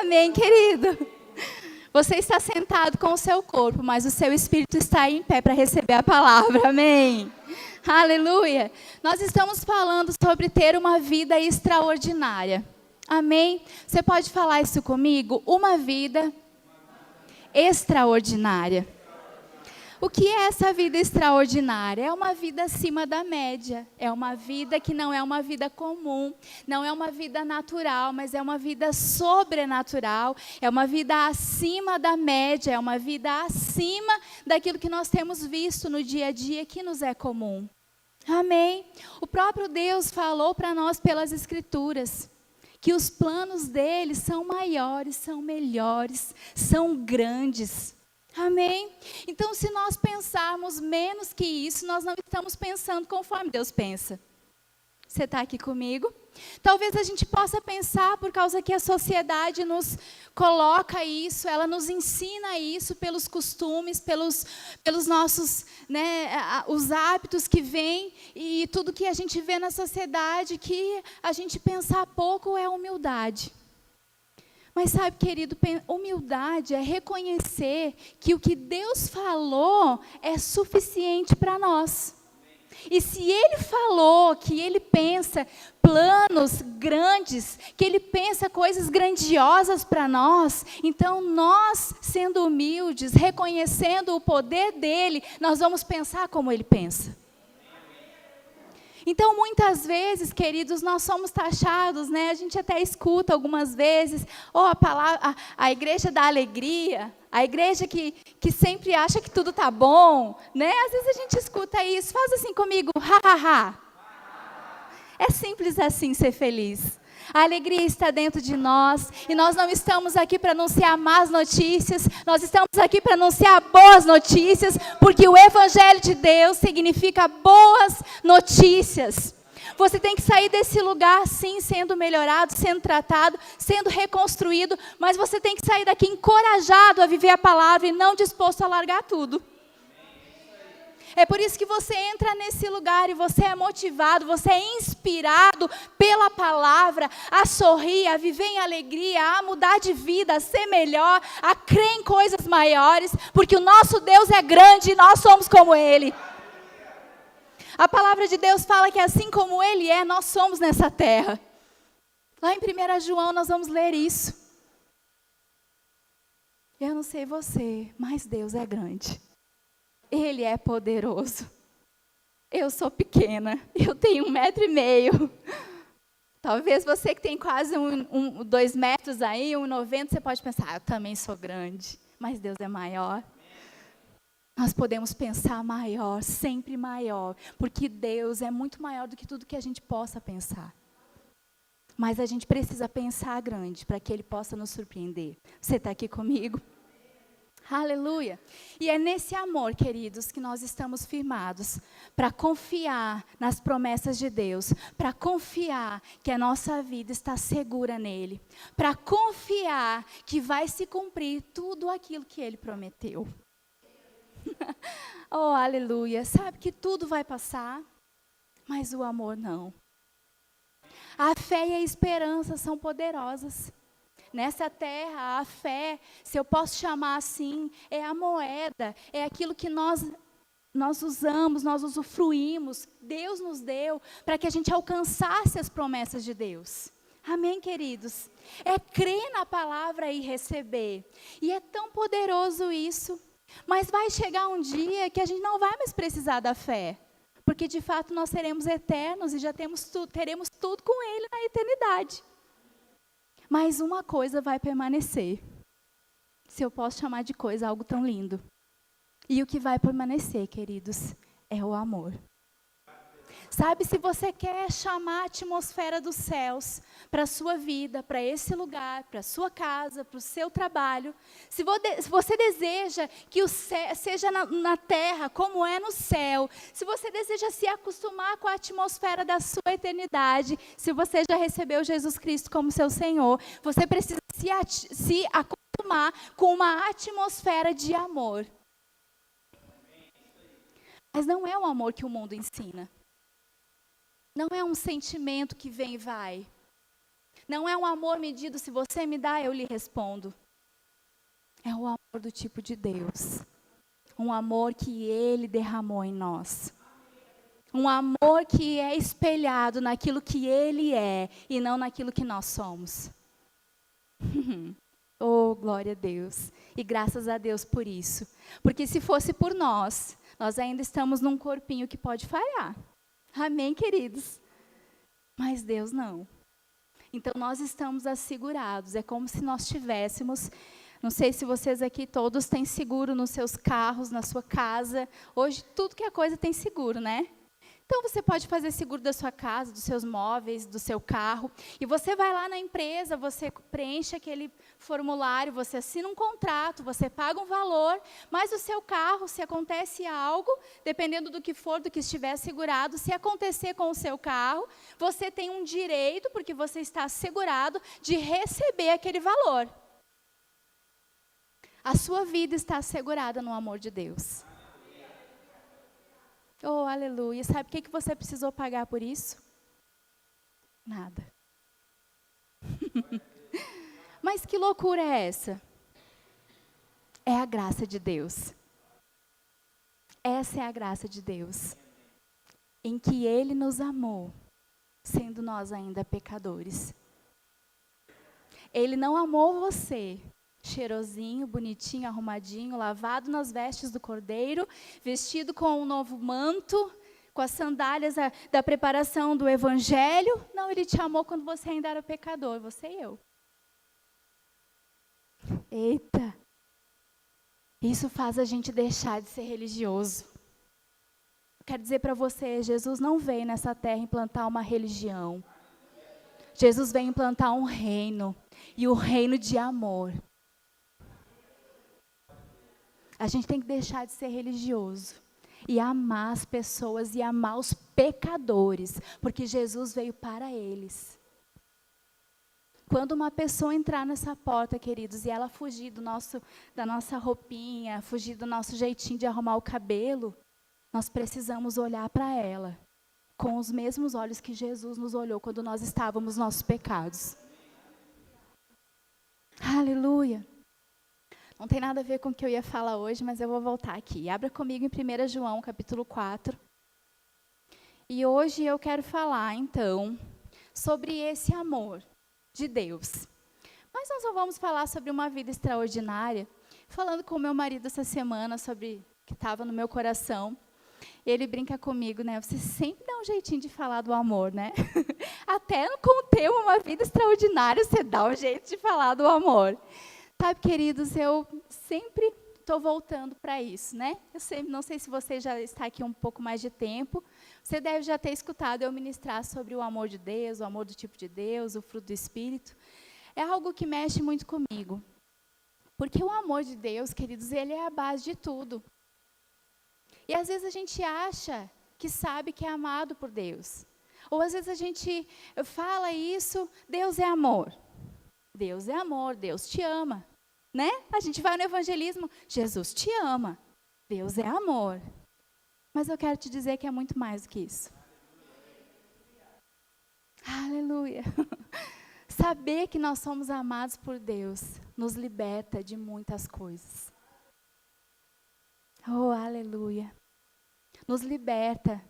Amém, querido? Você está sentado com o seu corpo, mas o seu espírito está aí em pé para receber a palavra. Amém. Aleluia. Nós estamos falando sobre ter uma vida extraordinária. Amém? Você pode falar isso comigo? Uma vida extraordinária. O que é essa vida extraordinária? É uma vida acima da média. É uma vida que não é uma vida comum. Não é uma vida natural, mas é uma vida sobrenatural. É uma vida acima da média. É uma vida acima daquilo que nós temos visto no dia a dia que nos é comum. Amém? O próprio Deus falou para nós pelas Escrituras que os planos dele são maiores, são melhores, são grandes. Amém? Então, se nós pensarmos menos que isso, nós não estamos pensando conforme Deus pensa. Você está aqui comigo? Talvez a gente possa pensar por causa que a sociedade nos coloca isso, ela nos ensina isso pelos costumes, pelos nossos, os hábitos que vêm e tudo que a gente vê na sociedade, que a gente pensar pouco é humildade. Mas sabe, querido, humildade é reconhecer que o que Deus falou é suficiente para nós. E se Ele falou que Ele pensa planos grandes, que Ele pensa coisas grandiosas para nós, então nós, sendo humildes, reconhecendo o poder dEle, nós vamos pensar como Ele pensa. Então, muitas vezes, queridos, nós somos taxados, a gente até escuta algumas vezes, a igreja da alegria, a igreja que sempre acha que tudo está bom, Às vezes a gente escuta isso, faz assim comigo, ha, ha, ha. É simples assim ser feliz. A alegria está dentro de nós e nós não estamos aqui para anunciar más notícias, nós estamos aqui para anunciar boas notícias, porque o Evangelho de Deus significa boas notícias. Você tem que sair desse lugar, sim, sendo melhorado, sendo tratado, sendo reconstruído, mas você tem que sair daqui encorajado a viver a palavra e não disposto a largar tudo. É por isso que você entra nesse lugar e você é motivado, você é inspirado pela palavra a sorrir, a viver em alegria, a mudar de vida, a ser melhor, a crer em coisas maiores, porque o nosso Deus é grande e nós somos como Ele. A palavra de Deus fala que assim como Ele é, nós somos nessa terra. Lá em 1 João nós vamos ler isso. Eu não sei você, mas Deus é grande. Ele é poderoso. Eu sou pequena, eu tenho 1,5 m. Talvez você que tem quase 2 metros aí, 1,90 m, você pode pensar, eu também sou grande, mas Deus é maior. Nós podemos pensar maior, sempre maior, porque Deus é muito maior do que tudo que a gente possa pensar. Mas a gente precisa pensar grande para que Ele possa nos surpreender. Você está aqui comigo? Aleluia. E é nesse amor, queridos, que nós estamos firmados para confiar nas promessas de Deus, para confiar que a nossa vida está segura nele, para confiar que vai se cumprir tudo aquilo que Ele prometeu. Oh, aleluia. Sabe que tudo vai passar, mas o amor não. A fé e a esperança são poderosas. Nessa terra, a fé, se eu posso chamar assim, é a moeda, é aquilo que nós usamos, nós usufruímos, Deus nos deu para que a gente alcançasse as promessas de Deus. Amém, queridos? É crer na palavra e receber. E é tão poderoso isso. Mas vai chegar um dia que a gente não vai mais precisar da fé. Porque de fato nós seremos eternos e já teremos tudo com Ele na eternidade. Mas uma coisa vai permanecer. Se eu posso chamar de coisa algo tão lindo. E o que vai permanecer, queridos, é o amor. Sabe, se você quer chamar a atmosfera dos céus para a sua vida, para esse lugar, para a sua casa, para o seu trabalho, se você deseja que o céu seja na terra como é no céu, se você deseja se acostumar com a atmosfera da sua eternidade, se você já recebeu Jesus Cristo como seu Senhor, você precisa se acostumar com uma atmosfera de amor. Mas não é o amor que o mundo ensina. Não é um sentimento que vem e vai. Não é um amor medido, se você me dá, eu lhe respondo. É o amor do tipo de Deus. Um amor que Ele derramou em nós. Um amor que é espelhado naquilo que Ele é e não naquilo que nós somos. Oh, glória a Deus. E graças a Deus por isso. Porque se fosse por nós, nós ainda estamos num corpinho que pode falhar. Amém, queridos? Mas Deus não. Então nós estamos assegurados. É como se nós tivéssemos... Não sei se vocês aqui todos têm seguro nos seus carros, na sua casa. Hoje tudo que é coisa tem seguro, né? Então, você pode fazer seguro da sua casa, dos seus móveis, do seu carro. E você vai lá na empresa, você preenche aquele formulário, você assina um contrato, você paga um valor, mas o seu carro, se acontece algo, dependendo do que for, do que estiver segurado, se acontecer com o seu carro, você tem um direito, porque você está assegurado, de receber aquele valor. A sua vida está assegurada no amor de Deus. Oh, aleluia. Sabe o que você precisou pagar por isso? Nada. Mas que loucura é essa? É a graça de Deus. Essa é a graça de Deus. Em que Ele nos amou, sendo nós ainda pecadores. Ele não amou você, cheirosinho, bonitinho, arrumadinho, lavado nas vestes do Cordeiro, vestido com um novo manto, com as sandálias da preparação do Evangelho. Não, Ele te amou quando você ainda era pecador, você e eu. Eita! Isso faz a gente deixar de ser religioso. Quero dizer para você, Jesus não veio nessa terra implantar uma religião. Jesus veio implantar um reino, e o reino de amor. A gente tem que deixar de ser religioso e amar as pessoas e amar os pecadores, porque Jesus veio para eles. Quando uma pessoa entrar nessa porta, queridos, e ela fugir da nossa roupinha, fugir do nosso jeitinho de arrumar o cabelo, nós precisamos olhar para ela com os mesmos olhos que Jesus nos olhou quando nós estávamos nos nossos pecados. Aleluia! Não tem nada a ver com o que eu ia falar hoje, mas eu vou voltar aqui. Abra comigo em 1 João, capítulo 4. E hoje eu quero falar, então, sobre esse amor de Deus. Mas nós não vamos falar sobre uma vida extraordinária. Falando com o meu marido essa semana sobre o que estava no meu coração. Ele brinca comigo, né? Você sempre dá um jeitinho de falar do amor, né? Até com o tema uma vida extraordinária, você dá um jeito de falar do amor. Sabe, queridos, eu sempre estou voltando para isso, né? Não sei se você já está aqui um pouco mais de tempo, você deve já ter escutado eu ministrar sobre o amor de Deus, o amor do tipo de Deus, o fruto do Espírito. É algo que mexe muito comigo. Porque o amor de Deus, queridos, ele é a base de tudo. E às vezes a gente acha que sabe que é amado por Deus. Ou às vezes a gente fala isso, Deus é amor. Deus é amor, Deus te ama. Né? A gente vai no evangelismo, Jesus te ama, Deus é amor. Mas eu quero te dizer que é muito mais do que isso. Aleluia. Saber que nós somos amados por Deus nos liberta de muitas coisas. Oh, aleluia. Nos liberta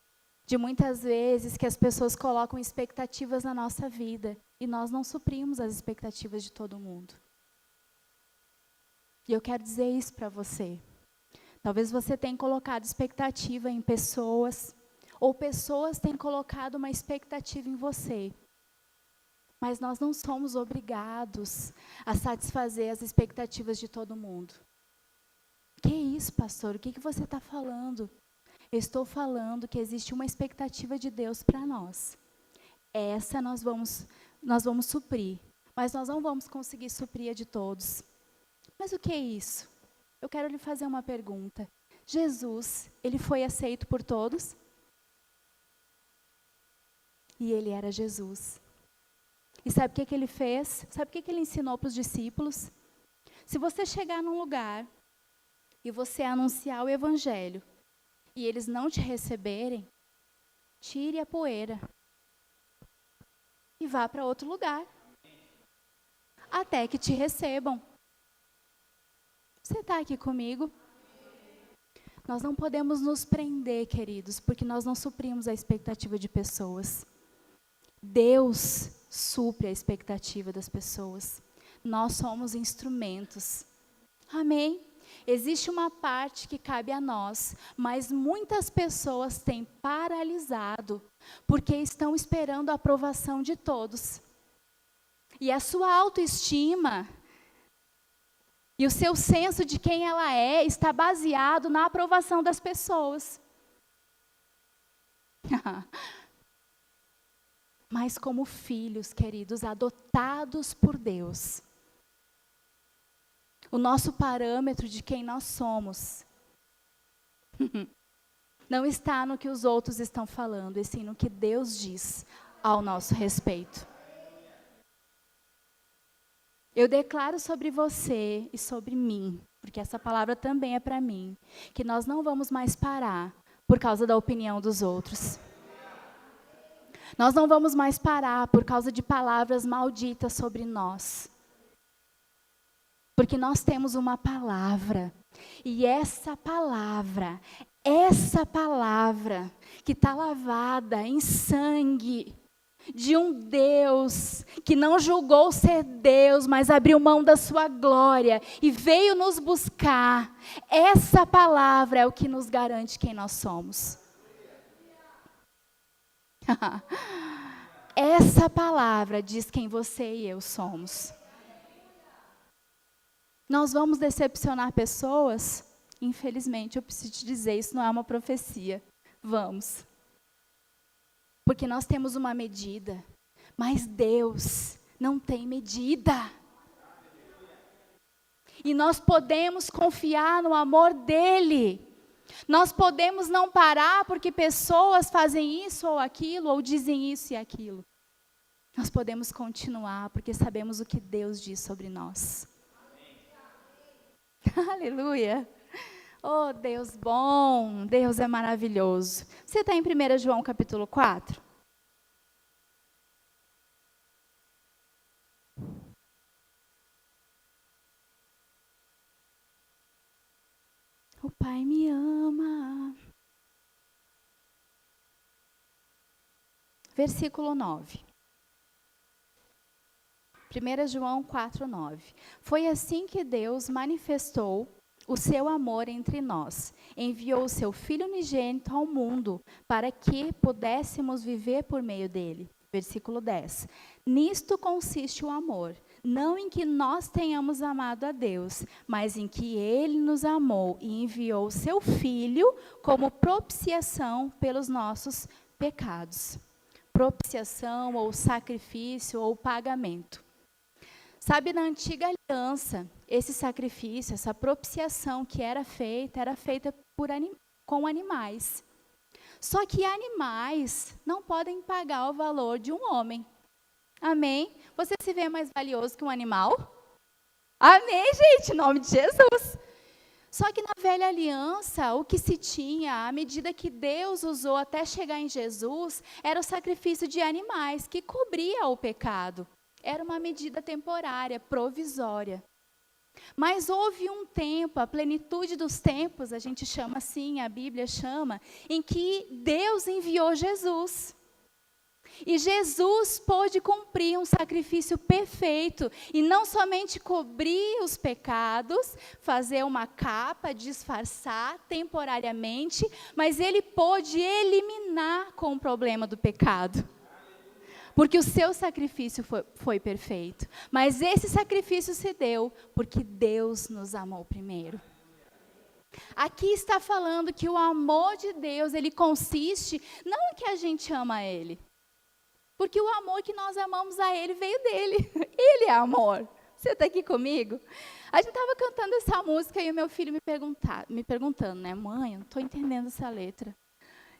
de muitas vezes que as pessoas colocam expectativas na nossa vida e nós não suprimos as expectativas de todo mundo. E eu quero dizer isso para você. Talvez você tenha colocado expectativa em pessoas, ou pessoas tenham colocado uma expectativa em você. Mas nós não somos obrigados a satisfazer as expectativas de todo mundo. Que isso, pastor? O que você está falando? Eu estou falando que existe uma expectativa de Deus para nós. Essa nós vamos suprir, mas nós não vamos conseguir suprir a de todos. Mas o que é isso? Eu quero lhe fazer uma pergunta. Jesus, ele foi aceito por todos? E ele era Jesus. E sabe o que ele fez? Sabe o que ele ensinou para os discípulos? Se você chegar num lugar e você anunciar o evangelho e eles não te receberem, tire a poeira e vá para outro lugar. até que te recebam. Você está aqui comigo? Nós não podemos nos prender, queridos, porque nós não suprimos a expectativa de pessoas. Deus supre a expectativa das pessoas. Nós somos instrumentos. Amém? Existe uma parte que cabe a nós, mas muitas pessoas têm paralisado, porque estão esperando a aprovação de todos. E a sua autoestima e o seu senso de quem ela é está baseado na aprovação das pessoas. Mas como filhos, queridos, adotados por Deus, o nosso parâmetro de quem nós somos não está no que os outros estão falando, e sim no que Deus diz ao nosso respeito. Eu declaro sobre você e sobre mim, porque essa palavra também é para mim, que nós não vamos mais parar por causa da opinião dos outros. Nós não vamos mais parar por causa de palavras malditas sobre nós. Porque nós temos uma palavra, e essa palavra que está lavada em sangue de um Deus que não julgou ser Deus, mas abriu mão da sua glória e veio nos buscar, essa palavra é o que nos garante quem nós somos. Essa palavra diz quem você e eu somos. Nós vamos decepcionar pessoas? Infelizmente, eu preciso te dizer, isso não é uma profecia. Vamos. Porque nós temos uma medida, mas Deus não tem medida. E nós podemos confiar no amor dEle. Nós podemos não parar porque pessoas fazem isso ou aquilo, ou dizem isso e aquilo. Nós podemos continuar porque sabemos o que Deus diz sobre nós. Aleluia! Oh, Deus bom, Deus é maravilhoso. Você está em 1 João capítulo 4? O Pai me ama. Versículo 9. 1 João 4, 9. Foi assim que Deus manifestou o seu amor entre nós. Enviou o seu Filho unigênito ao mundo para que pudéssemos viver por meio dele. Versículo 10. Nisto consiste o amor, não em que nós tenhamos amado a Deus, mas em que Ele nos amou e enviou o seu Filho como propiciação pelos nossos pecados. Propiciação ou sacrifício ou pagamento. Sabe, na antiga aliança, esse sacrifício, essa propiciação que era feita com animais. Só que animais não podem pagar o valor de um homem. Amém? Você se vê mais valioso que um animal? Amém, gente, em nome de Jesus. Só que na velha aliança, o que se tinha, à medida que Deus usou até chegar em Jesus, era o sacrifício de animais, que cobria o pecado. Era uma medida temporária, provisória. Mas houve um tempo, a plenitude dos tempos, a gente chama assim, a Bíblia chama, em que Deus enviou Jesus. E Jesus pôde cumprir um sacrifício perfeito, e não somente cobrir os pecados, fazer uma capa, disfarçar temporariamente, mas ele pôde eliminar com o problema do pecado. Porque o seu sacrifício foi perfeito. Mas esse sacrifício se deu porque Deus nos amou primeiro. Aqui está falando que o amor de Deus, ele consiste, não em que a gente ama Ele. Porque o amor que nós amamos a Ele veio dEle. Ele é amor. Você está aqui comigo? A gente estava cantando essa música e o meu filho me perguntando, né? Mãe, eu não estou entendendo essa letra.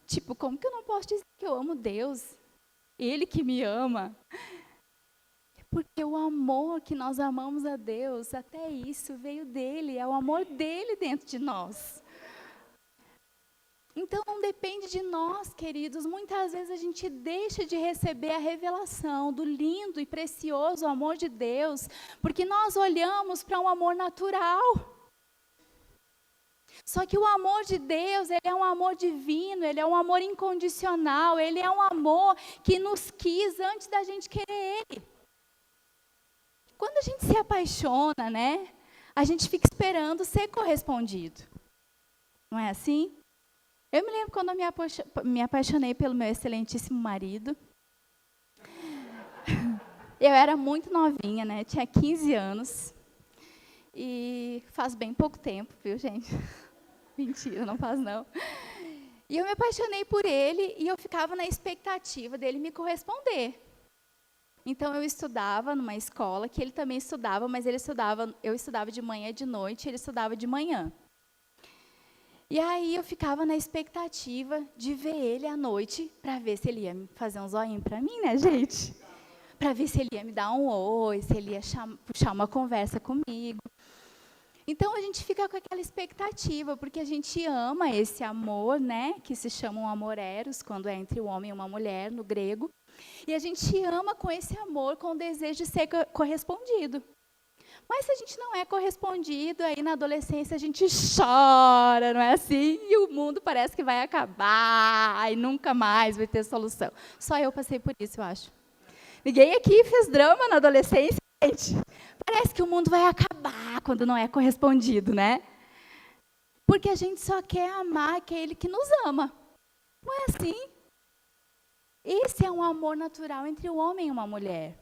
Tipo, como que eu não posso dizer que eu amo Deus? Ele que me ama. Porque o amor que nós amamos a Deus, até isso veio dele, é o amor dele dentro de nós. Então, não depende de nós, queridos. Muitas vezes a gente deixa de receber a revelação do lindo e precioso amor de Deus, porque nós olhamos para um amor natural. Só que o amor de Deus, ele é um amor divino, ele é um amor incondicional, ele é um amor que nos quis antes da gente querer ele. Quando a gente se apaixona, né, a gente fica esperando ser correspondido. Não é assim? Eu me lembro quando eu me apaixonei pelo meu excelentíssimo marido. Eu era muito novinha, né? Tinha 15 anos. E faz bem pouco tempo, viu, gente? Mentira, não faz não. E eu me apaixonei por ele e eu ficava na expectativa dele me corresponder. Então eu estudava numa escola que ele também estudava, mas eu estudava de manhã e de noite, ele estudava de manhã. E aí eu ficava na expectativa de ver ele à noite, para ver se ele ia fazer um zoinho para mim, né, gente? Para ver se ele ia me dar um oi, se ele ia puxar uma conversa comigo. Então, a gente fica com aquela expectativa, porque a gente ama esse amor, né, que se chama um amor eros, quando é entre um homem e uma mulher, no grego. E a gente ama com esse amor, com o desejo de ser correspondido. Mas se a gente não é correspondido, aí na adolescência a gente chora, não é assim? E o mundo parece que vai acabar, e nunca mais vai ter solução. Só eu passei por isso, eu acho. Ninguém aqui fez drama na adolescência, gente. Parece que o mundo vai acabar quando não é correspondido, né? Porque a gente só quer amar aquele que nos ama. Não é assim? Esse é um amor natural entre o homem e uma mulher.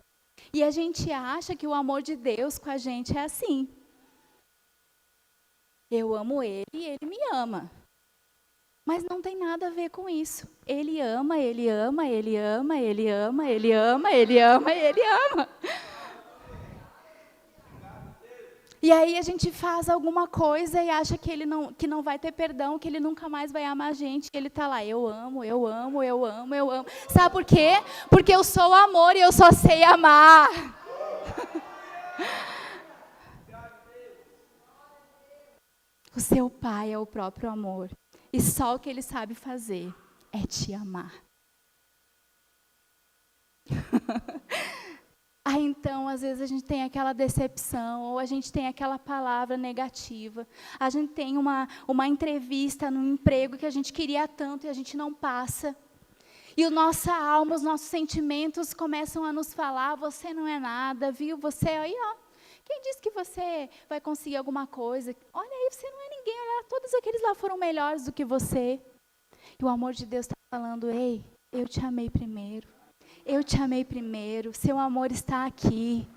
E a gente acha que o amor de Deus com a gente é assim. Eu amo ele e ele me ama. Mas não tem nada a ver com isso. Ele ama, ele ama, ele ama, ele ama, ele ama, ele ama, ele ama. E aí a gente faz alguma coisa e acha que não vai ter perdão, que ele nunca mais vai amar a gente. E ele está lá, eu amo, eu amo, eu amo, eu amo. Sabe por quê? Porque eu sou o amor e eu só sei amar. O seu pai é o próprio amor. E só o que ele sabe fazer é te amar. Aí então, às vezes a gente tem aquela decepção, ou a gente tem aquela palavra negativa. A gente tem uma entrevista no emprego que a gente queria tanto e a gente não passa. E a nossa alma, os nossos sentimentos começam a nos falar, você não é nada, viu? Você aí, ó. Quem disse que você vai conseguir alguma coisa? Olha aí, você não é ninguém, olha, todos aqueles lá foram melhores do que você. E o amor de Deus está falando, ei, eu te amei primeiro. Eu te amei primeiro, seu amor está aqui.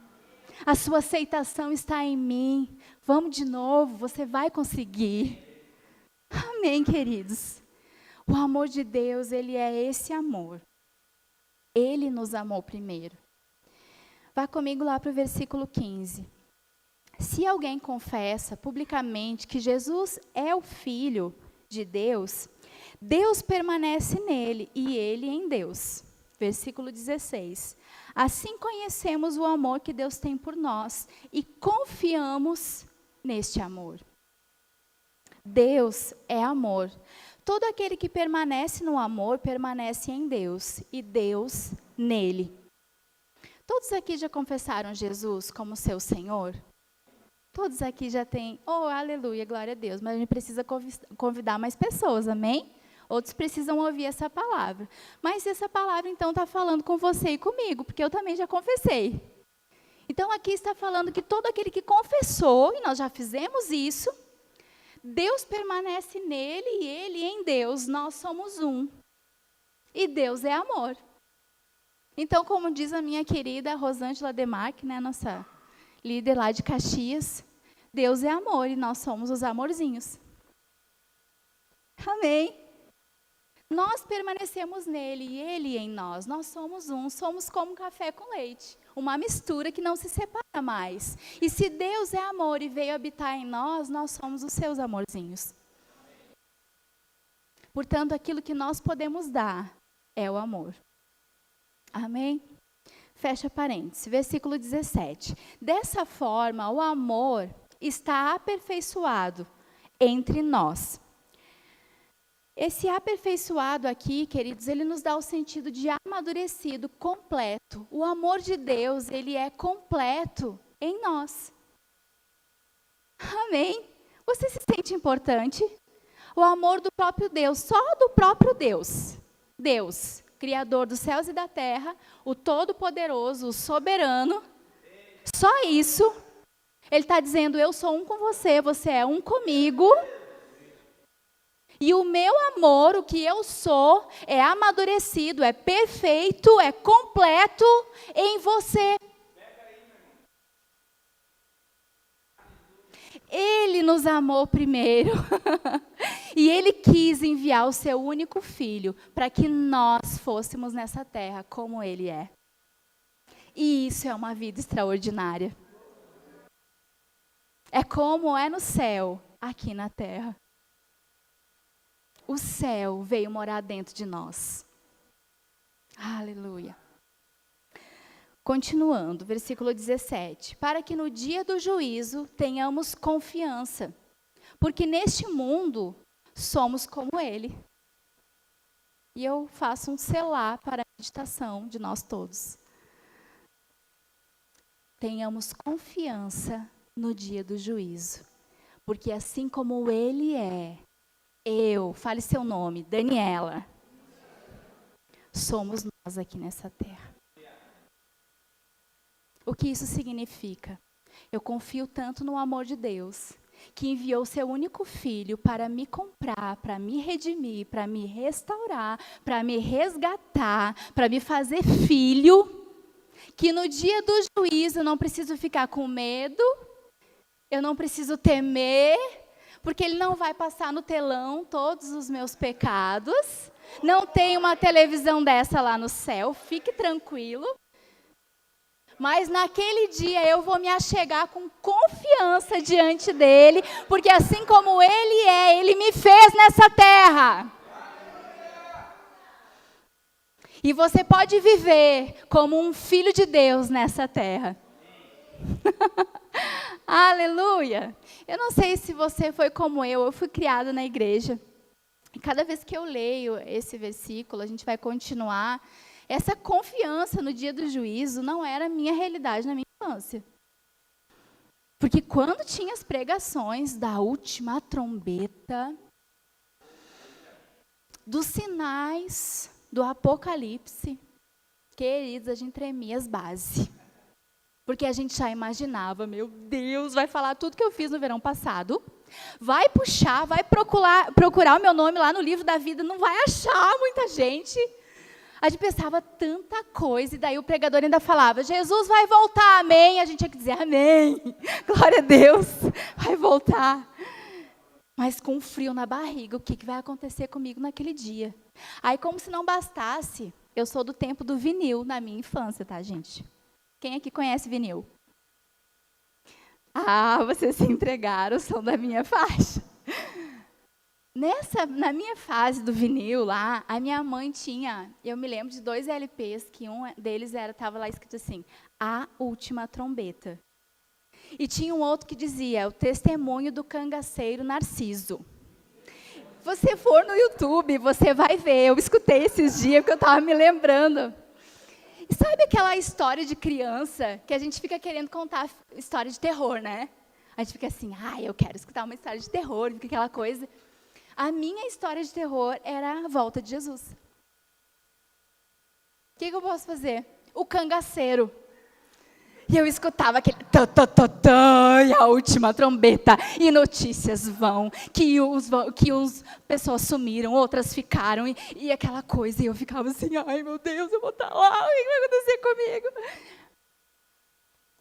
A sua aceitação está em mim. Vamos de novo, você vai conseguir. Amém, queridos. O amor de Deus, ele é esse amor. Ele nos amou primeiro. Vá comigo lá para o versículo 15. Se alguém confessa publicamente que Jesus é o Filho de Deus, Deus permanece nele e ele em Deus. Versículo 16. Assim conhecemos o amor que Deus tem por nós e confiamos neste amor. Deus é amor. Todo aquele que permanece no amor, permanece em Deus e Deus nele. Todos aqui já confessaram Jesus como seu Senhor? Todos aqui já têm, oh, aleluia, glória a Deus, mas a gente precisa convidar mais pessoas, amém? Outros precisam ouvir essa palavra. Mas essa palavra, então, está falando com você e comigo, porque eu também já confessei. Então, aqui está falando que todo aquele que confessou, e nós já fizemos isso, Deus permanece nele e ele em Deus, nós somos um. E Deus é amor. Então, como diz a minha querida Rosângela Demarque, né, nossa líder lá de Caxias, Deus é amor e nós somos os amorzinhos. Amém. Nós permanecemos nele e ele em nós. Nós somos um, somos como café com leite. Uma mistura que não se separa mais. E se Deus é amor e veio habitar em nós, nós somos os seus amorzinhos. Portanto, aquilo que nós podemos dar é o amor. Amém? Fecha parênteses. Versículo 17. Dessa forma, o amor está aperfeiçoado entre nós. Esse aperfeiçoado aqui, queridos, ele nos dá o sentido de amadurecido, completo. O amor de Deus, ele é completo em nós. Amém? Você se sente importante? O amor do próprio Deus, só do próprio Deus. Deus, Criador dos céus e da terra, o Todo-Poderoso, o Soberano. Só isso. Ele está dizendo, eu sou um com você, você é um comigo. E o meu amor, o que eu sou, é amadurecido, é perfeito, é completo em você. Ele nos amou primeiro. E Ele quis enviar o seu único filho para que nós fôssemos nessa terra como Ele é. E isso é uma vida extraordinária. É como é no céu, aqui na terra. O céu veio morar dentro de nós. Aleluia. Continuando, versículo 17. Para que no dia do juízo tenhamos confiança, porque neste mundo somos como Ele. E eu faço um selar para a meditação de nós todos. Tenhamos confiança no dia do juízo, porque assim como Ele é, fale seu nome, Daniela, somos nós aqui nessa terra. O que isso significa? Eu confio tanto no amor de Deus, que enviou seu único filho para me comprar, para me redimir, para me restaurar, para me resgatar, para me fazer filho, que no dia do juízo eu não preciso ficar com medo, eu não preciso temer, porque Ele não vai passar no telão todos os meus pecados. Não tem uma televisão dessa lá no céu, fique tranquilo. Mas naquele dia eu vou me achegar com confiança diante dEle, porque assim como Ele é, Ele me fez nessa terra. E você pode viver como um filho de Deus nessa terra. Aleluia! Eu não sei se você foi como eu fui criada na igreja. E cada vez que eu leio esse versículo, a gente vai continuar. Essa confiança no dia do juízo não era a minha realidade na minha infância. Porque quando tinha as pregações da última trombeta, dos sinais do Apocalipse, queridos, a gente tremia as bases. Porque a gente já imaginava, meu Deus, vai falar tudo que eu fiz no verão passado, vai puxar, vai procurar o meu nome lá no livro da vida, não vai achar muita gente. A gente pensava tanta coisa, e daí o pregador ainda falava, Jesus vai voltar, amém. A gente tinha que dizer, amém, glória a Deus, vai voltar. Mas com um frio na barriga, o que vai acontecer comigo naquele dia? Aí, como se não bastasse, eu sou do tempo do vinil, na minha infância, tá, gente? Quem aqui conhece vinil? Ah, vocês se entregaram, são da minha faixa. Na minha fase do vinil lá, a minha mãe tinha, eu me lembro de 2 LPs, que um deles estava lá escrito assim, A Última Trombeta. E tinha um outro que dizia, o testemunho do cangaceiro Narciso. Você for no YouTube, você vai ver, eu escutei esses dias, porque eu estava me lembrando. E sabe aquela história de criança, que a gente fica querendo contar história de terror, né? A gente fica assim, eu quero escutar uma história de terror, fica aquela coisa. A minha história de terror era a volta de Jesus. O que eu posso fazer? O cangaceiro. E eu escutava aquele e a última trombeta, e notícias vão, que uns pessoas sumiram, outras ficaram, e aquela coisa, e eu ficava assim, ai meu Deus, eu vou estar lá, o que vai acontecer comigo?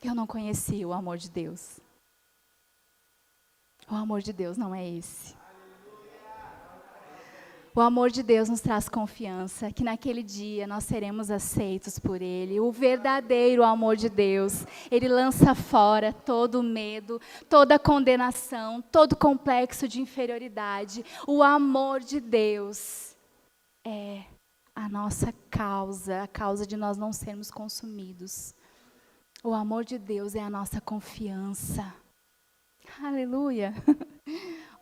Eu não conhecia o amor de Deus. O amor de Deus não é esse. O amor de Deus nos traz confiança, que naquele dia nós seremos aceitos por Ele. O verdadeiro amor de Deus, Ele lança fora todo medo, toda condenação, todo complexo de inferioridade. O amor de Deus é a nossa causa, a causa de nós não sermos consumidos. O amor de Deus é a nossa confiança. Aleluia!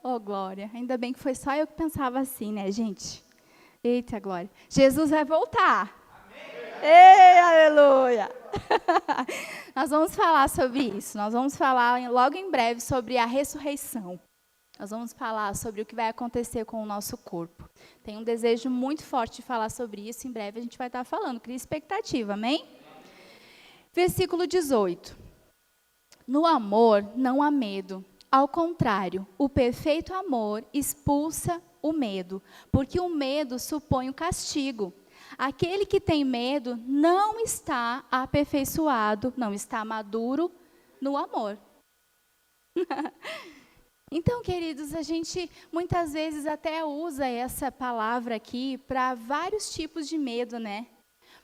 Oh, glória. Ainda bem que foi só eu que pensava assim, né, gente? Eita, glória. Jesus vai voltar. Amém. Ei, aleluia. Nós vamos falar sobre isso. Nós vamos falar logo em breve sobre a ressurreição. Nós vamos falar sobre o que vai acontecer com o nosso corpo. Tenho um desejo muito forte de falar sobre isso. Em breve a gente vai estar falando. Cria expectativa, amém? Versículo 18. No amor não há medo. Ao contrário, o perfeito amor expulsa o medo, porque o medo supõe o castigo. Aquele que tem medo não está aperfeiçoado, não está maduro no amor. Então, queridos, a gente muitas vezes até usa essa palavra aqui para vários tipos de medo, né?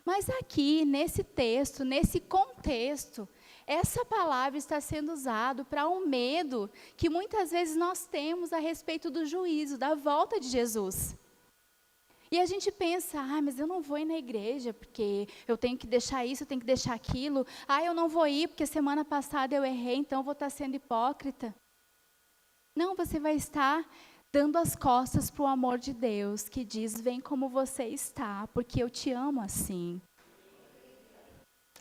Mas aqui, nesse texto, nesse contexto, essa palavra está sendo usada para um medo que muitas vezes nós temos a respeito do juízo, da volta de Jesus. E a gente pensa, mas eu não vou ir na igreja porque eu tenho que deixar isso, eu tenho que deixar aquilo. Eu não vou ir porque semana passada eu errei, então eu vou estar sendo hipócrita. Não, você vai estar dando as costas para o amor de Deus, que diz, vem como você está, porque eu te amo assim.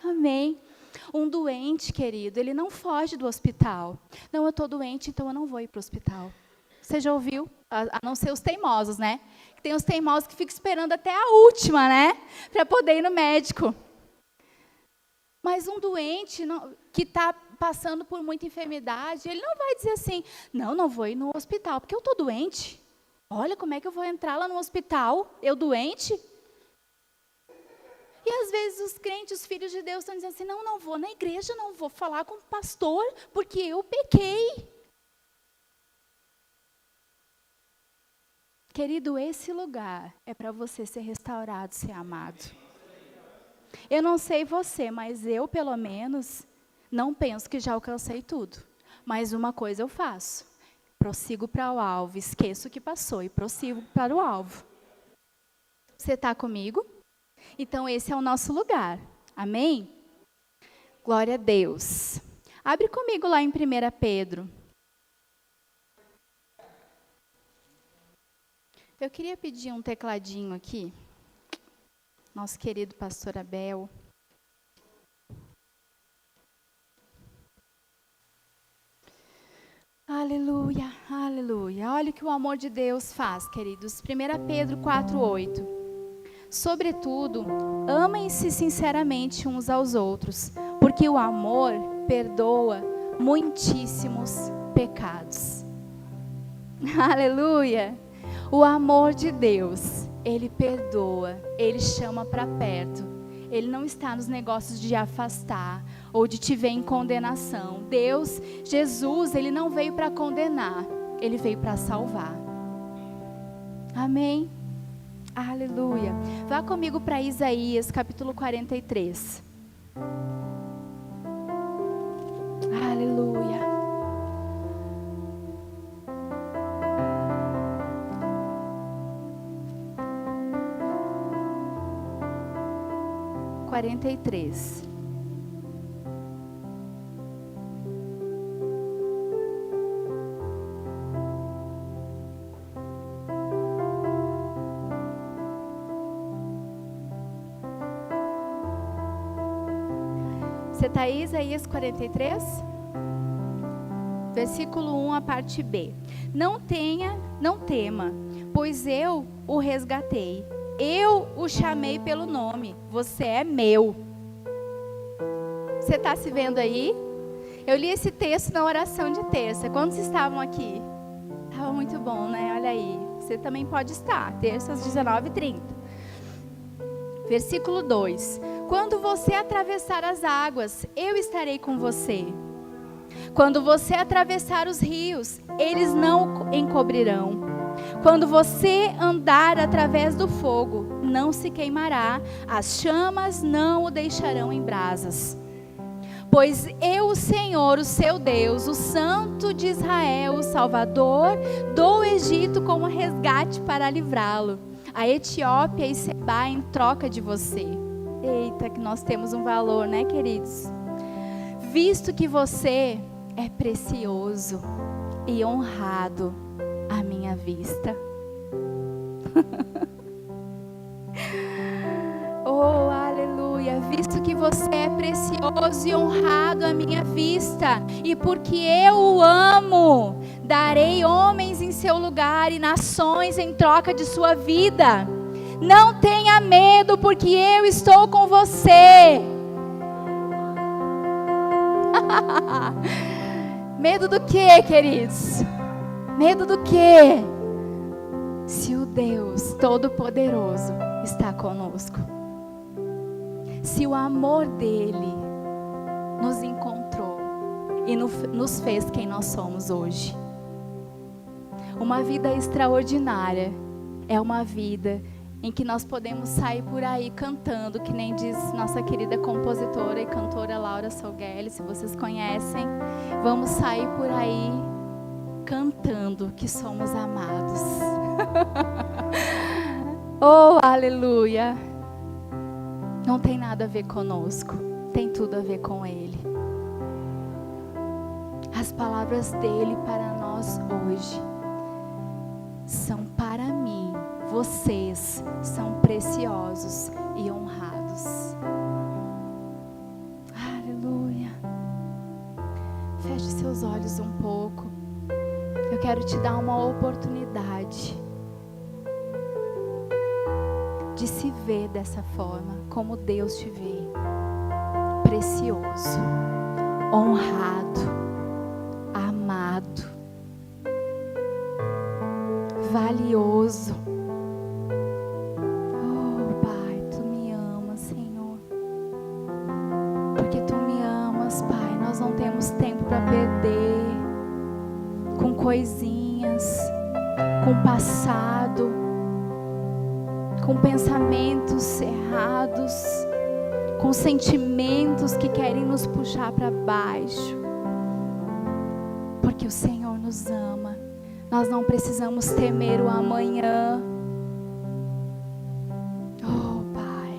Amém. Um doente, querido, ele não foge do hospital. Não, eu estou doente, então eu não vou ir para o hospital. Você já ouviu? A não ser os teimosos, né? Tem os teimosos que ficam esperando até a última, né? Para poder ir no médico. Mas um doente que está passando por muita enfermidade, ele não vai dizer assim, não vou ir no hospital, porque eu estou doente. Olha, como é que eu vou entrar lá no hospital, eu doente? E às vezes os crentes, os filhos de Deus estão dizendo assim, não vou na igreja, não vou falar com o pastor, porque eu pequei. Querido, esse lugar é para você ser restaurado, ser amado. Eu não sei você, mas eu, pelo menos, não penso que já alcancei tudo. Mas uma coisa eu faço, prossigo para o alvo, esqueço o que passou e prossigo para o alvo. Você está comigo? Então, esse é o nosso lugar. Amém? Glória a Deus. Abre comigo lá em 1 Pedro. Eu queria pedir um tecladinho aqui. Nosso querido pastor Abel. Aleluia, aleluia. Olha o que o amor de Deus faz, queridos. 1 Pedro 4:8. Sobretudo, amem-se sinceramente uns aos outros, porque o amor perdoa muitíssimos pecados. Aleluia! O amor de Deus, Ele perdoa, Ele chama para perto. Ele não está nos negócios de afastar ou de te ver em condenação. Deus, Jesus, Ele não veio para condenar, Ele veio para salvar. Amém? Aleluia. Vá comigo para Isaías, capítulo 43. Aleluia. Você está aí, Isaías 43? Versículo 1, a parte B. Não tema, pois eu o resgatei. Eu o chamei pelo nome. Você é meu. Você está se vendo aí? Eu li esse texto na oração de terça. Quantos estavam aqui? Estava muito bom, né? Olha aí. Você também pode estar. Terça às 19h30. Versículo 2. Quando você atravessar as águas, eu estarei com você. Quando você atravessar os rios, eles não o encobrirão. Quando você andar através do fogo, não se queimará, as chamas não o deixarão em brasas. Pois eu, o Senhor, o seu Deus, o Santo de Israel, o Salvador, dou o Egito como resgate para livrá-lo, a Etiópia e Seba em troca de você. Eita, que nós temos um valor, né, queridos? Visto que você é precioso e honrado à minha vista. Oh, aleluia, visto que você é precioso e honrado à minha vista, e porque eu o amo, darei homens em seu lugar e nações em troca de sua vida. Não tenha medo, porque eu estou com você. Medo do quê, queridos? Medo do quê? Se o Deus Todo-Poderoso está conosco. Se o amor dele nos encontrou e nos fez quem nós somos hoje. Uma vida extraordinária é uma vida em que nós podemos sair por aí cantando, que nem diz nossa querida compositora e cantora Laura Salguelli, se vocês conhecem. Vamos sair por aí cantando que somos amados. Oh, aleluia! Não tem nada a ver conosco, tem tudo a ver com Ele. As palavras dele para nós hoje são para mim. Vocês são preciosos e honrados. Aleluia. Feche seus olhos um pouco. Eu quero te dar uma oportunidade de se ver dessa forma, como Deus te vê. Precioso, honrado, amado, valioso. Oh, Pai, Tu me amas, Senhor. Porque Tu me amas, Pai. Nós não temos tempo para perder com coisinhas, com passado, com pensamentos errados, com sentimentos que querem nos puxar para baixo. Porque o Senhor nos ama. Nós não precisamos temer o amanhã. Oh, Pai,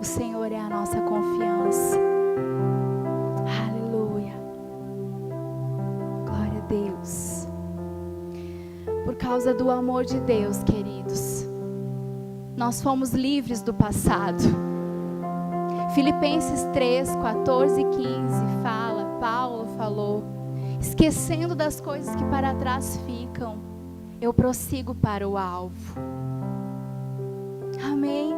o Senhor é a nossa confiança. Aleluia. Glória a Deus. Por causa do amor de Deus, queridos, nós fomos livres do passado. Filipenses 3, 14 e 15 Paulo falou: esquecendo das coisas que para trás ficam, eu prossigo para o alvo. Amém.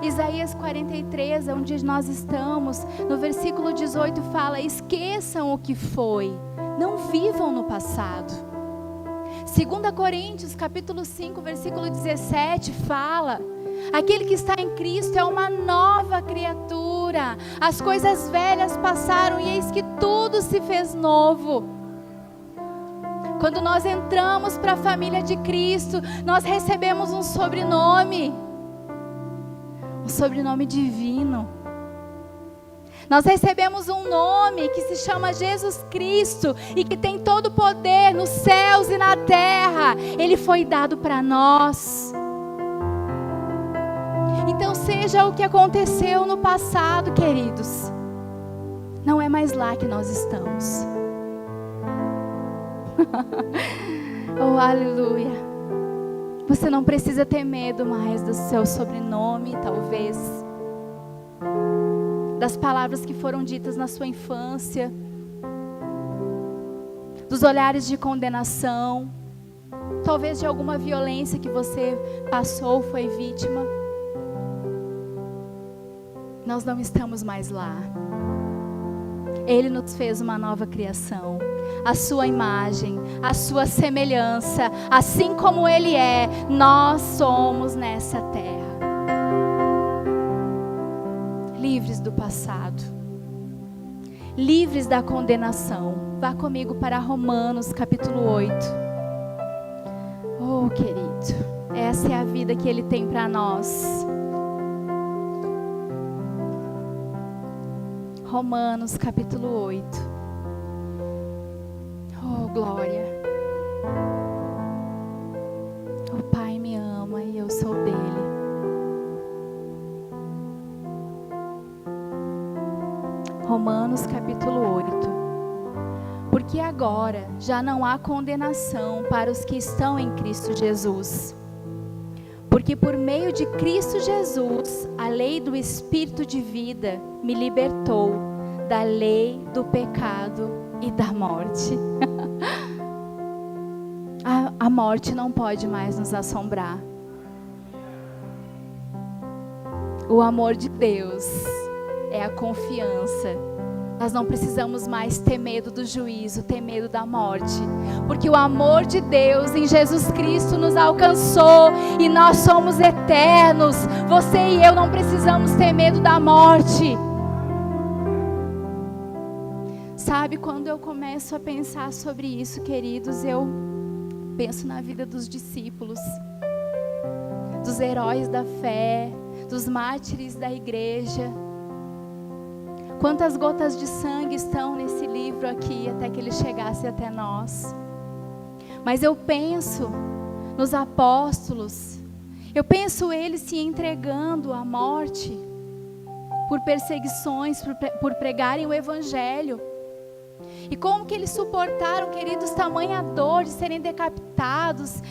Isaías 43, onde nós estamos, no versículo 18 fala: esqueçam o que foi, não vivam no passado. 2 Coríntios capítulo 5, versículo 17 fala: aquele que está em Cristo é uma nova criatura, as coisas velhas passaram e eis que tudo se fez novo. Quando nós entramos para a família de Cristo, nós recebemos um sobrenome divino. Nós recebemos um nome que se chama Jesus Cristo e que tem todo o poder nos céus e na terra. Ele foi dado para nós. Então, seja o que aconteceu no passado, queridos, não é mais lá que nós estamos. Oh, aleluia. Você não precisa ter medo mais do seu sobrenome, talvez, das palavras que foram ditas na sua infância, dos olhares de condenação, talvez de alguma violência que você passou, foi vítima. Nós não estamos mais lá. Ele nos fez uma nova criação, a sua imagem, a sua semelhança, assim como Ele é, nós somos nessa terra. Livres do passado, livres da condenação. Vá comigo para Romanos capítulo 8. Oh, querido, essa é a vida que Ele tem para nós. Romanos capítulo 8. Oh, glória. O Pai me ama e eu sou dele. Romanos capítulo 8. Porque agora já não há condenação para os que estão em Cristo Jesus. Porque por meio de Cristo Jesus, a lei do Espírito de vida me libertou da lei do pecado e da morte. A morte não pode mais nos assombrar. O amor de Deus é a confiança. Nós não precisamos mais ter medo do juízo, ter medo da morte. Porque o amor de Deus em Jesus Cristo nos alcançou e nós somos eternos. Você e eu não precisamos ter medo da morte. Sabe, quando eu começo a pensar sobre isso, queridos, eu penso na vida dos discípulos, dos heróis da fé, dos mártires da igreja. Quantas gotas de sangue estão nesse livro aqui até que ele chegasse até nós. Mas eu penso nos apóstolos, eu penso eles se entregando à morte por perseguições, por pregarem o evangelho. E como que eles suportaram, queridos, tamanha dor de serem decapitados,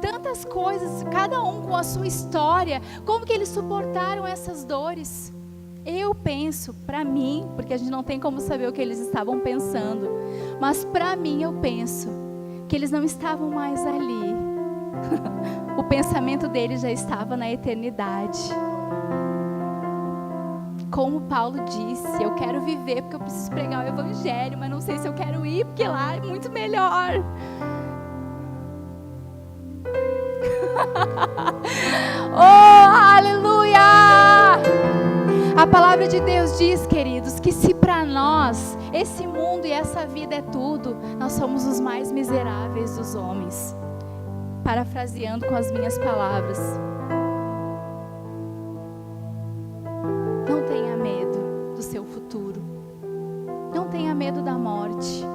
tantas coisas, cada um com a sua história. Como que eles suportaram essas dores? Eu penso, para mim, porque a gente não tem como saber o que eles estavam pensando, mas para mim eu penso que eles não estavam mais ali. O pensamento deles já estava na eternidade. Como Paulo disse, eu quero viver porque eu preciso pregar o evangelho, mas não sei se eu quero ir porque lá é muito melhor. Oh, aleluia! A palavra de Deus diz, queridos, que se para nós esse mundo e essa vida é tudo, nós somos os mais miseráveis dos homens. Parafraseando com as minhas palavras. Não tenha medo do seu futuro. Não tenha medo da morte.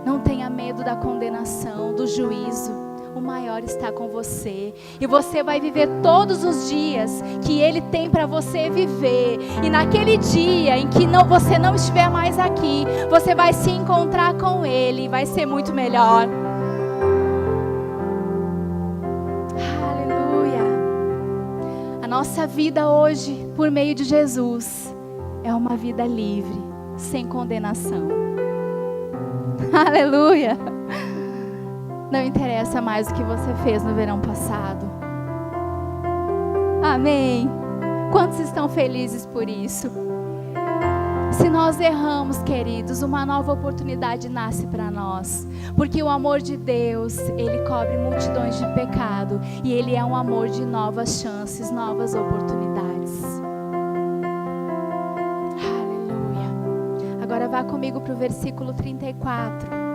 Não tenha medo da condenação, do juízo. O maior está com você. E você vai viver todos os dias que Ele tem para você viver. E naquele dia em que você não estiver mais aqui, você vai se encontrar com Ele. E vai ser muito melhor. Aleluia. A nossa vida hoje, por meio de Jesus, é uma vida livre, sem condenação. Aleluia. Não interessa mais o que você fez no verão passado. Amém. Quantos estão felizes por isso? Se nós erramos, queridos, uma nova oportunidade nasce para nós. Porque o amor de Deus, Ele cobre multidões de pecado. E Ele é um amor de novas chances, novas oportunidades. Aleluia. Agora vá comigo para o versículo 34.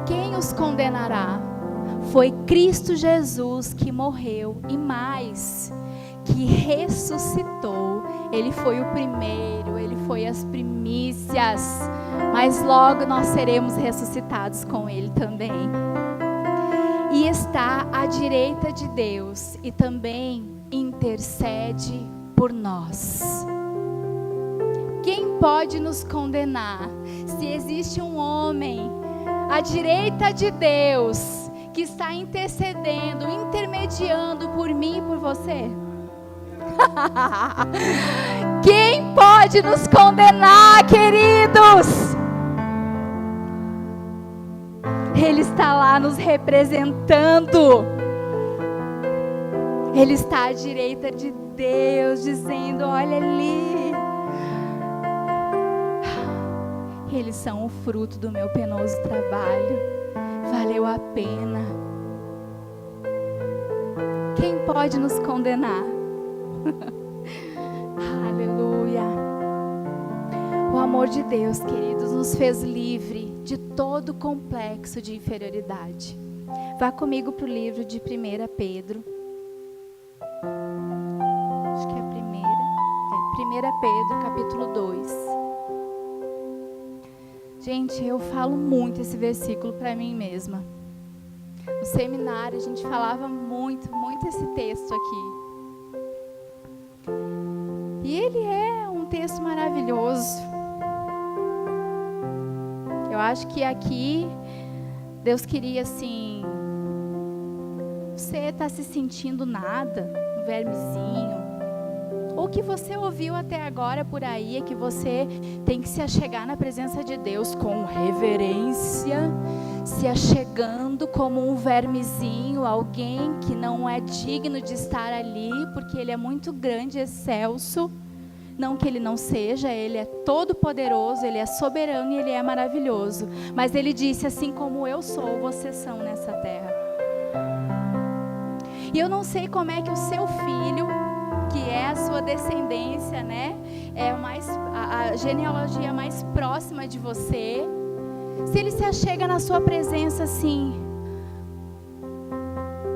Quem os condenará? Foi Cristo Jesus que morreu e mais, que ressuscitou. Ele foi o primeiro, Ele foi as primícias, mas logo nós seremos ressuscitados com Ele também. E está à direita de Deus e também intercede por nós. Quem pode nos condenar? Se existe um homem à direita de Deus, que está intercedendo, intermediando por mim e por você. Quem pode nos condenar, queridos? Ele está lá nos representando. Ele está à direita de Deus, dizendo: olha ali. Eles são o fruto do meu penoso trabalho. Valeu a pena. Quem pode nos condenar? Aleluia. O amor de Deus, queridos, nos fez livre de todo complexo de inferioridade. Vá comigo para o livro de 1 Pedro. Acho que é a primeira. 1 Pedro, capítulo 2. Gente, eu falo muito esse versículo para mim mesma. No seminário a gente falava muito esse texto aqui. E ele é um texto maravilhoso. acho que aqui Deus queria assim, você está se sentindo nada, um vermezinho, ou que você ouviu até agora por aí, é que você tem que se achegar na presença de Deus com reverência, se achegando como um vermezinho, alguém que não é digno de estar ali, porque Ele é muito grande, excelso. Não que Ele não seja, Ele é todo poderoso, Ele é soberano e Ele é maravilhoso. Mas Ele disse, assim como eu sou, vocês são nessa terra. E eu não sei como é que o seu filho, que é a sua descendência, né, é a genealogia mais próxima de você, se ele se achega na sua presença assim,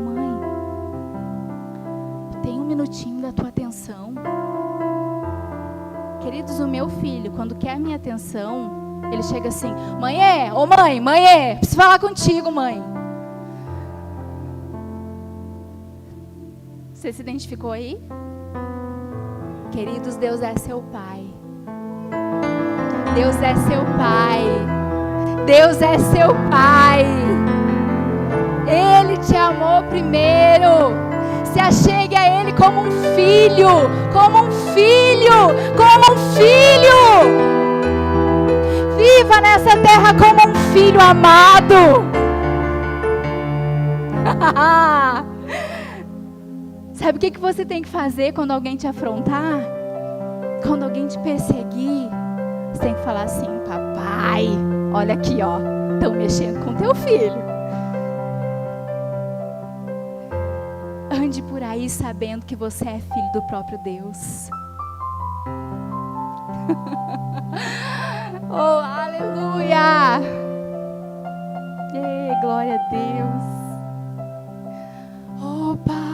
mãe, eu tenho um minutinho da tua atenção. Queridos, o meu filho, quando quer a minha atenção, ele chega assim, mãe, preciso falar contigo, mãe. Você se identificou aí? Queridos, Deus é seu pai. Deus é seu pai. Deus é seu pai. Ele te amou primeiro. Se achegue a Ele como um filho, como um filho, como um filho. Viva nessa terra como um filho amado. Sabe o que você tem que fazer quando alguém te afrontar? Quando alguém te perseguir? Você tem que falar assim, papai, olha aqui, ó, estão mexendo com teu filho. Ande por aí sabendo que você é filho do próprio Deus. Oh, aleluia! Ei, glória a Deus. Oh, Pai.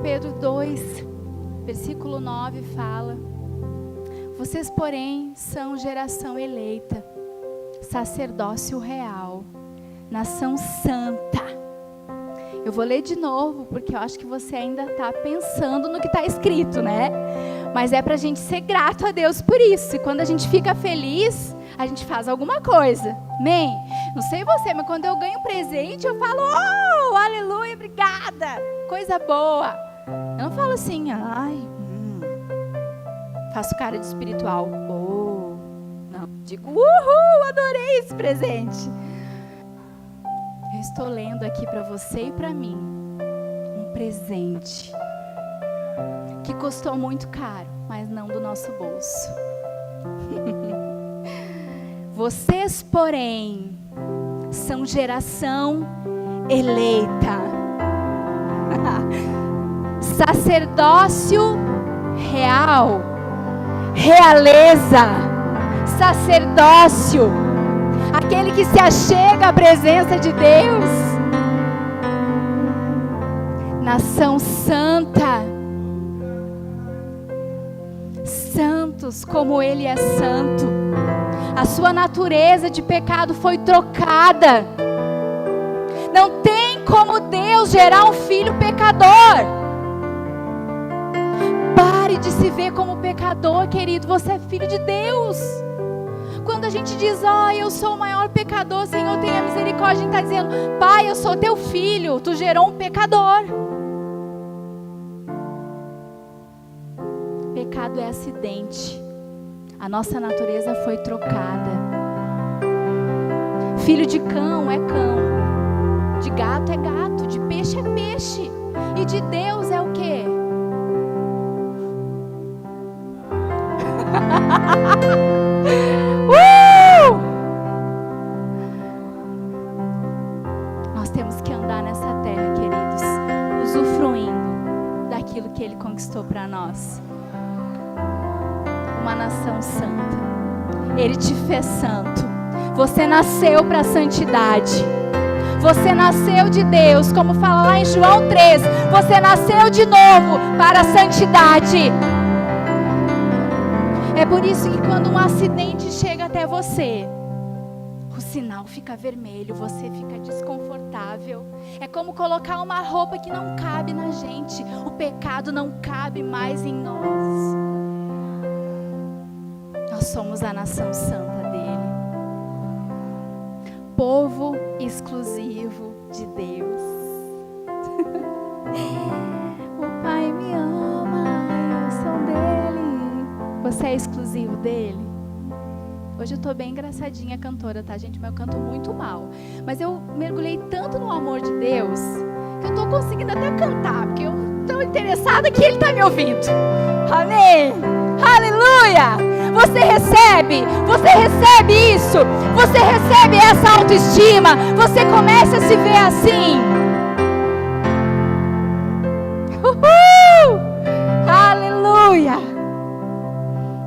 Pedro 2, versículo 9 fala: vocês, porém, são geração eleita, sacerdócio real, nação santa. Eu vou ler de novo, porque eu acho que você ainda está pensando no que está escrito, né? Mas é para a gente ser grato a Deus por isso. E quando a gente fica feliz, a gente faz alguma coisa. Amém? Não sei você, mas quando eu ganho presente, eu falo, oh, aleluia, obrigada, coisa boa. Eu não falo assim, ai, faço cara de espiritual. Oh, não, digo, uhul, adorei esse presente. Eu estou lendo aqui para você e para mim um presente que custou muito caro, mas não do nosso bolso. Vocês, porém, são geração eleita, sacerdócio real, realeza, sacerdócio, aquele que se achega à presença de Deus, nação santa, santos como Ele é santo. A sua natureza de pecado foi trocada. Não tem como Deus gerar um filho pecador. Pare de se ver como pecador, querido. Você é filho de Deus. Quando a gente diz, eu sou o maior pecador, Senhor, tenha misericórdia, a gente está dizendo, Pai, eu sou teu filho, tu gerou um pecador. Pecado é acidente. A nossa natureza foi trocada. Filho de cão é cão, de gato é gato, de peixe é peixe, e de Deus é o quê? Nós temos que andar nessa terra, queridos, usufruindo daquilo que Ele conquistou para nós. Uma nação santa. Ele te fez santo. Você nasceu para a santidade. Você nasceu de Deus, como fala lá em João 3. Você nasceu de novo para a santidade. É por isso que quando um acidente chega até você, o sinal fica vermelho, você fica desconfortável. É como colocar uma roupa que não cabe na gente. O pecado não cabe mais em nós. Nós somos a nação santa dele. Povo exclusivo de Deus. O Pai me ama, eu sou dele. Você é exclusivo dele? Hoje eu tô bem engraçadinha cantora, tá, gente? Mas eu canto muito mal. Mas eu mergulhei tanto no amor de Deus que eu tô conseguindo até cantar, porque eu tô interessada que Ele tá me ouvindo. Amém! Aleluia! Você recebe isso, você recebe essa autoestima, você começa a se ver assim. Uhul! Aleluia!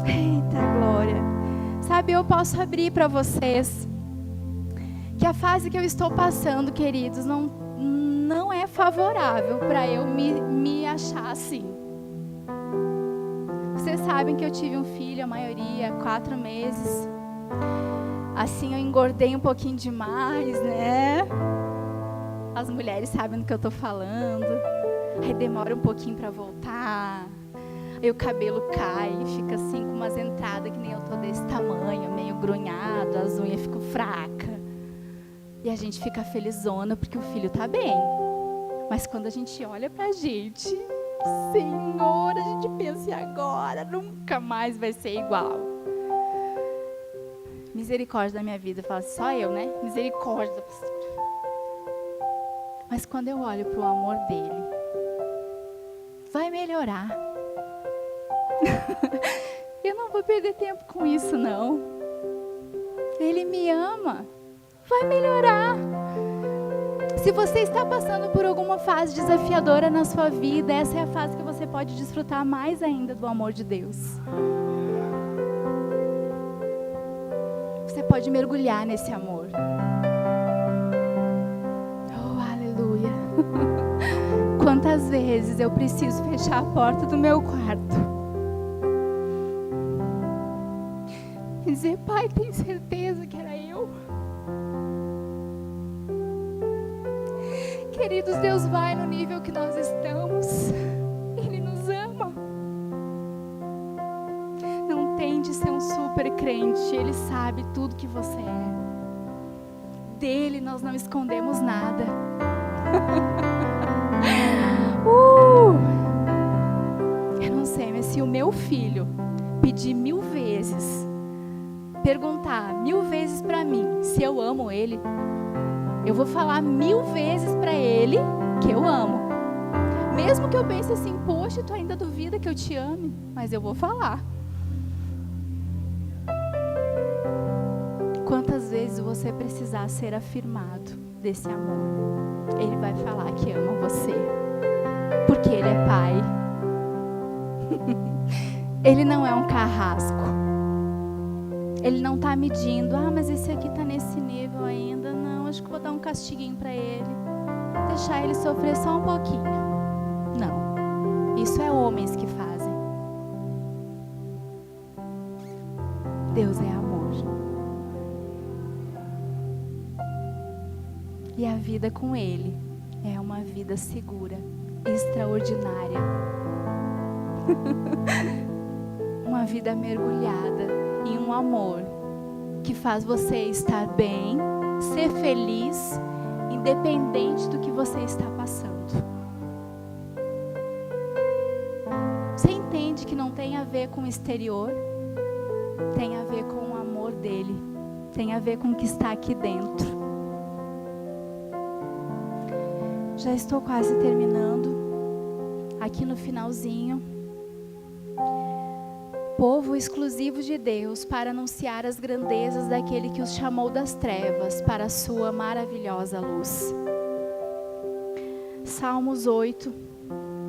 Eita glória! Sabe, eu posso abrir para vocês que a fase que eu estou passando, queridos, não é favorável para eu me achar assim. Vocês sabem que eu tive um filho, a maioria, 4 meses. Assim, eu engordei um pouquinho demais, né? As mulheres sabem do que eu tô falando. Aí demora um pouquinho para voltar. Aí o cabelo cai, fica assim com umas entradas que nem eu tô desse tamanho, meio grunhado, as unhas ficam fracas. E a gente fica felizona porque o filho tá bem. Mas quando a gente olha pra gente, Senhor, a gente pensa, e agora? Nunca mais vai ser igual. Misericórdia da minha vida. Fala assim, só eu, né? Misericórdia. Mas quando eu olho para o amor dele, vai melhorar. Eu não vou perder tempo com isso, não. Ele me ama. Vai melhorar. Se você está passando por alguma fase desafiadora na sua vida, essa é a fase que você pode desfrutar mais ainda do amor de Deus. Você pode mergulhar nesse amor. Oh, aleluia. Quantas vezes eu preciso fechar a porta do meu quarto e dizer, Pai, tem certeza que era eu? Queridos, Deus vai no nível que nós estamos. Ele nos ama. Não tente ser um super crente. Ele sabe tudo que você é. Dele nós não escondemos nada. Eu não sei, mas se o meu filho pedir 1000 vezes, perguntar 1000 vezes para mim se eu amo ele, eu vou falar 1000 vezes para ele que eu amo. Mesmo que eu pense assim, poxa, tu ainda duvida que eu te ame? Mas eu vou falar. Quantas vezes você precisar ser afirmado desse amor, Ele vai falar que ama você. Porque Ele é Pai. Ele não é um carrasco. Ele não está medindo, mas esse aqui está nesse nível ainda. Não, acho que vou dar um castiguinho para ele. Deixar ele sofrer só um pouquinho. Não, isso é homens que fazem. Deus é amor. E a vida com Ele é uma vida segura, extraordinária. Uma vida mergulhada em um amor que faz você estar bem, ser feliz, independente do que você está passando. Você entende que não tem a ver com o exterior, tem a ver com o amor dele, tem a ver com o que está aqui dentro. Já estou quase terminando. Aqui no finalzinho. Povo exclusivo de Deus para anunciar as grandezas daquele que os chamou das trevas para a sua maravilhosa luz. Salmos 8.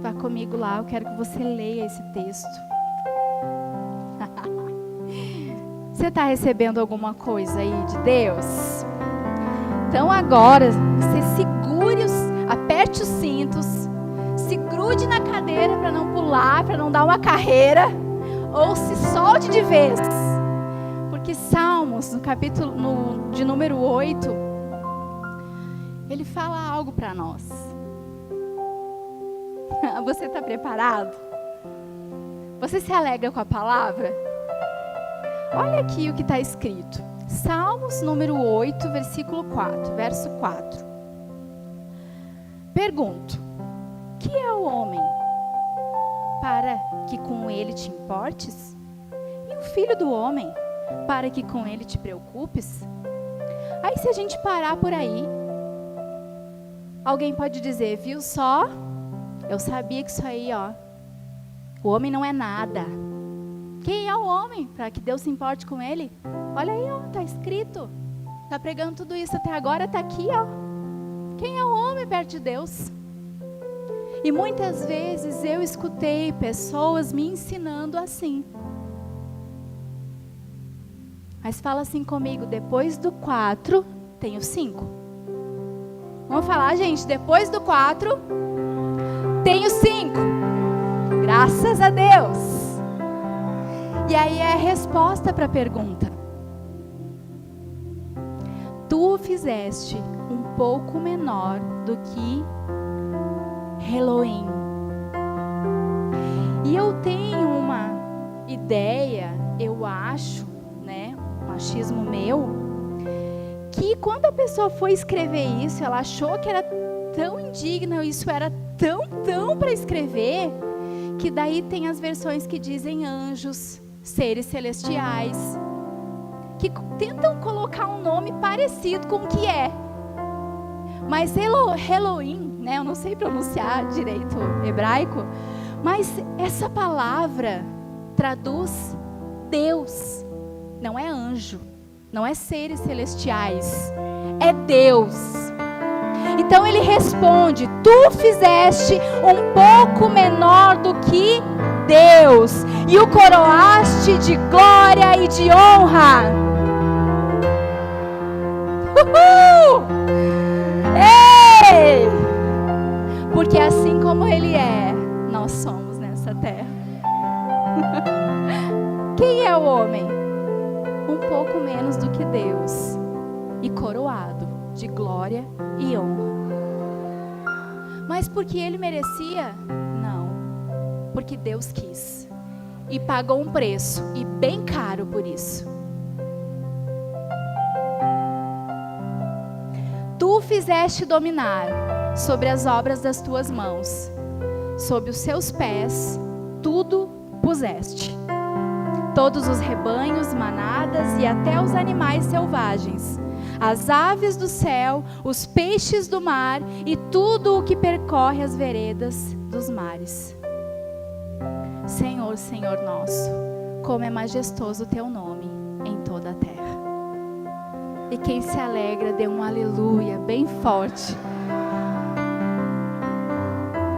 Vá comigo lá, eu quero que você leia esse texto. Você está recebendo alguma coisa aí de Deus? Então agora, você aperte os cintos, se grude na cadeira para não pular, para não dar uma carreira, ou se solte de vez. Porque Salmos, no capítulo de número 8, ele fala algo para nós. Você está preparado? Você se alegra com a palavra? Olha aqui o que está escrito. Salmos número 8, versículo 4, verso 4. Pergunto: que é o homem para que com ele te importes? E o filho do homem para que com ele te preocupes? Aí se a gente parar por aí, alguém pode dizer: viu só? Eu sabia que isso aí, o homem não é nada. Quem é o homem para que Deus se importe com ele? Olha aí, está escrito. Está pregando tudo isso até agora, está aqui, Quem é o homem perto de Deus? E muitas vezes eu escutei pessoas me ensinando assim. Mas fala assim comigo: depois do 4, tem o 5. Vamos falar, gente, depois do 4, tem o 5. Graças a Deus. E aí é a resposta para a pergunta. Tu fizeste um pouco menor do que Elohim. E eu tenho uma ideia, eu acho, um achismo meu, que quando a pessoa foi escrever isso, ela achou que era tão indigno, isso era tão para escrever, que daí tem as versões que dizem anjos, seres celestiais, que tentam colocar um nome parecido com o que é. Mas Elohim, eu não sei pronunciar direito hebraico, mas essa palavra traduz Deus, não é anjo, não é seres celestiais, é Deus. Então ele responde: tu fizeste um pouco menor do que Deus e o coroaste de glória e de honra. Ei! Porque assim como ele é, nós somos nessa terra. Quem é o homem? Um pouco menos do que Deus e coroado de glória e honra. Mas porque ele merecia? Não. Porque Deus quis e pagou um preço, e bem caro por isso. Tu fizeste dominar sobre as obras das tuas mãos, sob os seus pés tudo puseste. Todos os rebanhos, manadas e até os animais selvagens, as aves do céu, os peixes do mar e tudo o que percorre as veredas dos mares. Senhor, Senhor nosso, como é majestoso o teu nome em toda a terra. E quem se alegra, dê um aleluia bem forte.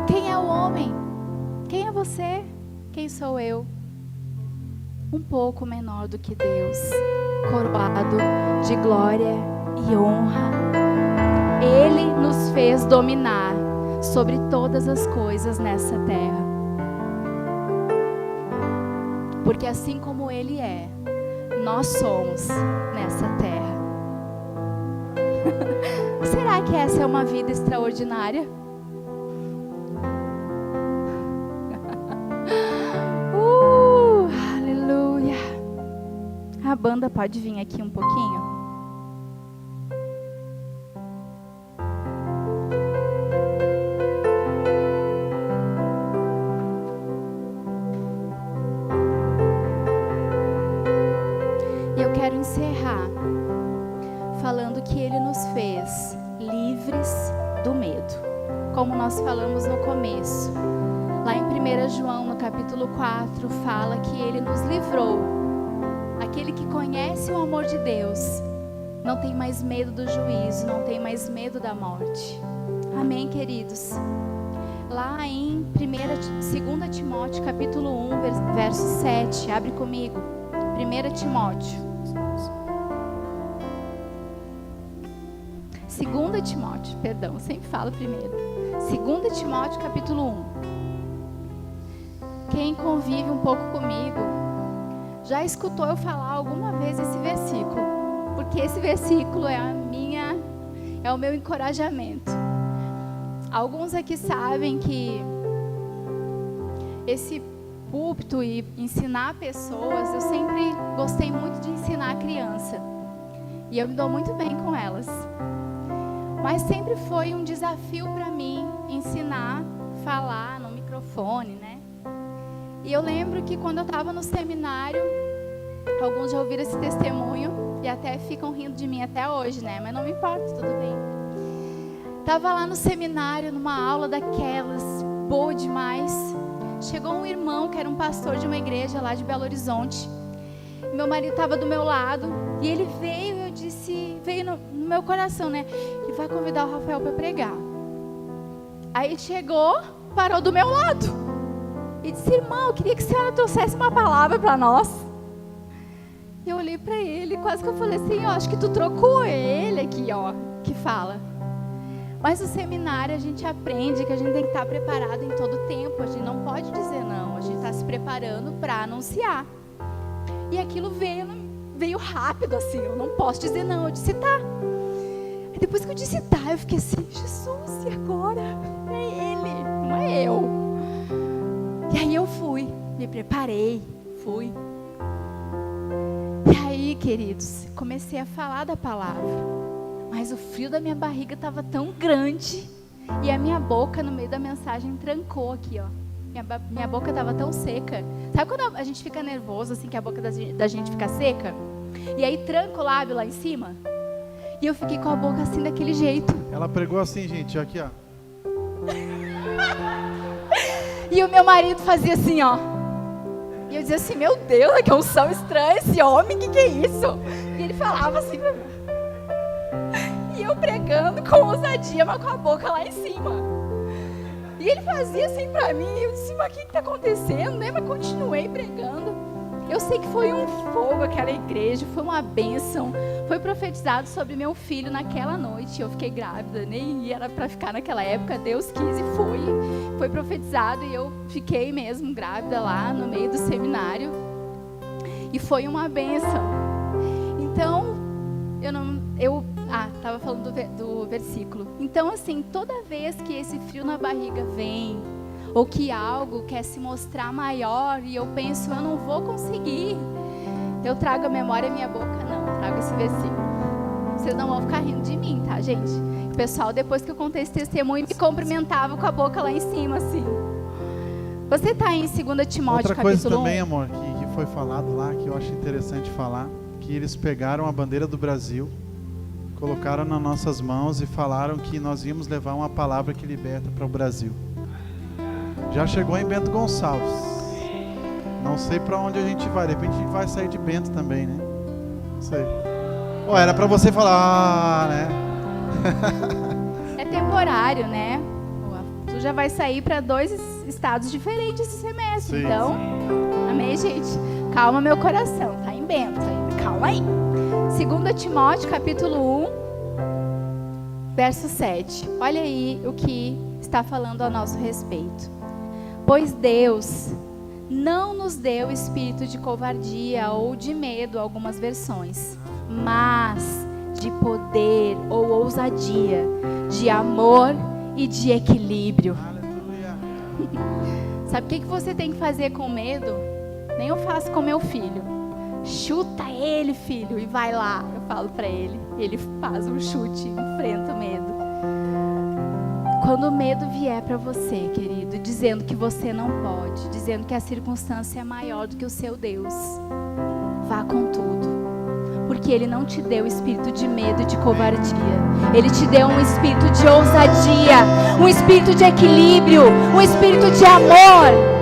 Quem é o homem? Quem é você? Quem sou eu? Um pouco menor do que Deus, coroado de glória e honra. Ele nos fez dominar sobre todas as coisas nessa terra. Porque assim como Ele é, nós somos nessa terra. Será que essa é uma vida extraordinária? Aleluia. A banda pode vir aqui um pouquinho? E eu quero encerrar falando que Ele nos fez livres do medo, como nós falamos no começo. Lá em 1 João, no capítulo 4, fala que Ele nos livrou. Aquele que conhece o amor de Deus não tem mais medo do juízo, não tem mais medo da morte. Amém, queridos? Lá em 2 Timóteo, capítulo 1, verso 7, abre comigo. 1 Timóteo. 2 Timóteo, perdão, eu sempre falo primeiro. 2 Timóteo, capítulo 1. Quem convive um pouco comigo já escutou eu falar alguma vez esse versículo, porque esse versículo é o meu encorajamento. Alguns aqui sabem que esse púlpito e ensinar pessoas, eu sempre gostei muito de ensinar a criança. E eu me dou muito bem com elas. Mas sempre foi um desafio para mim ensinar, falar no microfone, né? E eu lembro que quando eu estava no seminário, alguns já ouviram esse testemunho e até ficam rindo de mim até hoje, né? Mas não me importa, tudo bem. Estava lá no seminário, numa aula daquelas, boa demais. Chegou um irmão que era um pastor de uma igreja lá de Belo Horizonte. Meu marido estava do meu lado e ele veio no meu coração, né? Ele vai convidar o Rafael para pregar. Aí chegou, parou do meu lado e disse: irmão, eu queria que a senhora trouxesse uma palavra para nós. E eu olhei para ele, quase que eu falei assim: ó, acho que tu trocou ele aqui, ó, que fala. Mas no seminário a gente aprende que a gente tem que estar preparado em todo tempo. A gente não pode dizer não, a gente está se preparando para anunciar. E aquilo veio rápido assim, eu não posso dizer não, eu disse tá. E depois que eu disse tá, eu fiquei assim: Jesus, e agora? É ele, não é eu. E aí eu fui, me preparei, fui. E aí, queridos, comecei a falar da palavra. Mas o frio da minha barriga estava tão grande e a minha boca no meio da mensagem trancou aqui, ó. Minha boca estava tão seca. Sabe quando a gente fica nervoso, assim, que a boca da gente fica seca? E aí tranca o lábio lá em cima? E eu fiquei com a boca assim, daquele jeito. Ela pregou assim, gente, aqui, ó. E o meu marido fazia assim, ó. E eu dizia assim: meu Deus, que unção estranha esse homem, que é isso? E ele falava assim pra mim. E eu pregando com ousadia, mas com a boca lá em cima. E ele fazia assim pra mim, eu disse: mas o que está acontecendo, né? Mas continuei pregando. Eu sei que foi um fogo aquela igreja, foi uma bênção. Foi profetizado sobre meu filho naquela noite. Eu fiquei grávida, nem era para ficar naquela época, Deus quis e foi. Foi profetizado e eu fiquei mesmo grávida lá no meio do seminário. E foi uma bênção. Então, estava falando do versículo. Então, assim, toda vez que esse frio na barriga vem, ou que algo quer se mostrar maior, e eu penso: eu não vou conseguir, eu trago a memória à minha boca, não, eu trago esse versículo. Vocês não vão ficar rindo de mim, tá, gente? O pessoal, depois que eu contei esse testemunho, me cumprimentava com a boca lá em cima, assim. Você está em 2 Timóteo, outra capítulo 1. Outra coisa também, amor, que foi falado lá, que eu acho interessante falar, que eles pegaram a bandeira do Brasil, colocaram nas nossas mãos e falaram que nós íamos levar uma palavra que liberta para o Brasil. Já chegou em Bento Gonçalves. Não sei para onde a gente vai. De repente a gente vai sair de Bento também, né? Não sei. Era para você falar, né? É temporário, né? Tu já vai sair para 2 estados diferentes esse semestre. Sim, então, sim. Amém, gente? Calma meu coração, tá em Bento ainda. Calma aí. 2 Timóteo, capítulo 1, verso 7. Olha aí o que está falando a nosso respeito. Pois Deus não nos deu espírito de covardia ou de medo, algumas versões, mas de poder ou ousadia, de amor e de equilíbrio. Sabe o que você tem que fazer com medo? Nem eu faço com meu filho. Chuta ele, filho, e vai lá. Eu falo para ele. Ele faz um chute, enfrenta o medo. Quando o medo vier para você, querido, dizendo que você não pode, dizendo que a circunstância é maior do que o seu Deus, vá com tudo. Porque Ele não te deu espírito de medo e de covardia. Ele te deu um espírito de ousadia, um espírito de equilíbrio, um espírito de amor.